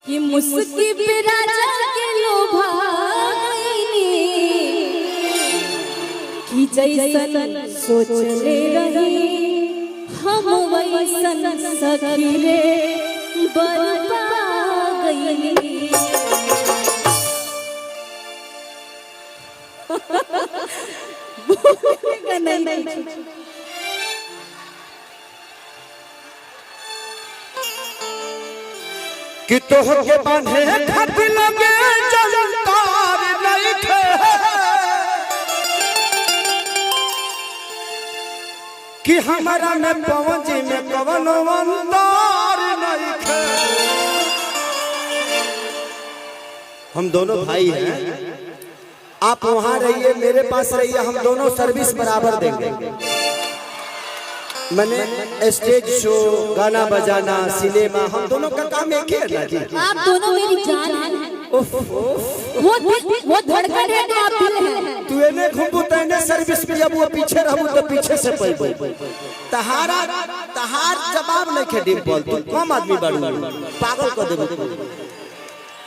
कि मुस्की पे राजा के लोभा कि जैसन सोचले रही हम वैसन सखी रे बरपा गईली। कि तोहर के बांधे खातिर लगे जलकार नहीं थे कि हमारा में पहुंची में कवन अंदार नहीं थे। हम दोनों भाई हैं, आप वहां रहिए मेरे पास रहिए, हम दोनों सर्विस बराबर देंगे। मैंने स्टेज शो, गाना बजाना, सिनेमा, हम दोनों का काम एक ही है ना जी। आप दोनों मेरी जान हैं। वो धड़कन है तो आप दिल हैं। तू एने घुमबू तने सर्विस में जब वो पीछे रहबू तो पीछे से पैबू। तहार जवाब नहीं खे डिम्पल, तू कम आदमी बाड़ू, पागल कर देबू।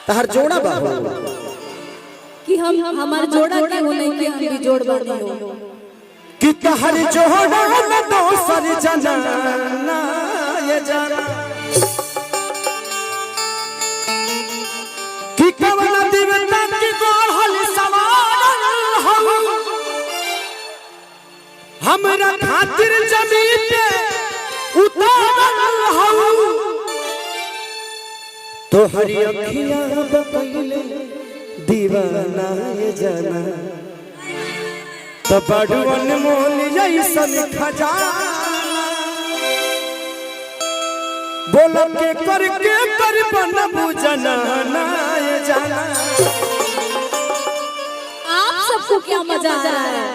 तहार जोड़ा बाबू कि हम हमार जोड़ा के हो नहीं कि हम भी जोड़ बानी हो कि तहर जोड़ा न दोसर जनाना ये जाना कि कवन दिवता की गोहल सवार हो हमरा खातिर जमीन पे उतारल हो तोहरी अखियां बकैले दीवाना ये जाना तो बड़ू अनमोल जैसन खजाना बोल के करके कर बनबू जनाना ये जाना। आप सबको क्या मजा आ रहा है?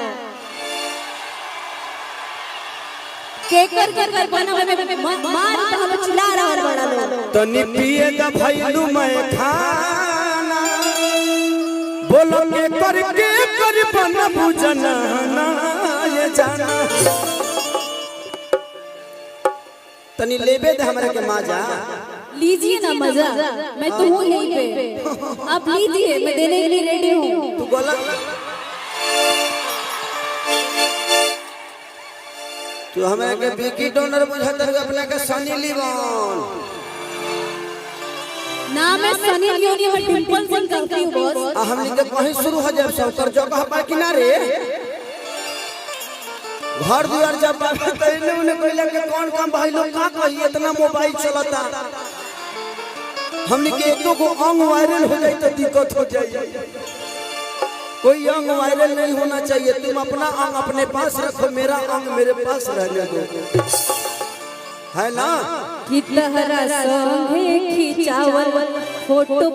केकर केकर बनावे में मार पहले चिल्ला रहा है बड़ा लोग। तनी पिए दा भैलू मैं खाना बोल के करके कर बनबू जनाना ये जाना। तनी लेबे दे हमरा के मजा, लीजिए ना मजा, मैं तो हूँ यहीं पे, आप लीजिए, मैं देने के लिए रेडी हूँ। तू गलत, तू हमरा के बिकी डोनर बुझातर अपना के सनी लीवन ना मैं सनी लियोनी और डिम्पल सिंह करती हूँ बॉस। हमनी के कहीं शुरू हो जाए सब कर जगह पर किनारे घर दुआर जब बाबा तइने उने कहला के कौन काम भाई लोग का कही इतना मोबाइल चलता हमनी के एको को अंग वायरल हो जाए तो दिक्कत हो जाए। कोई अंग वायरल नहीं होना चाहिए, तुम अपना अंग अपने पास रखो, मेरा अंग मेरे पास रहने दो, है ना। कि तहरा संगे खिंचावल फोटो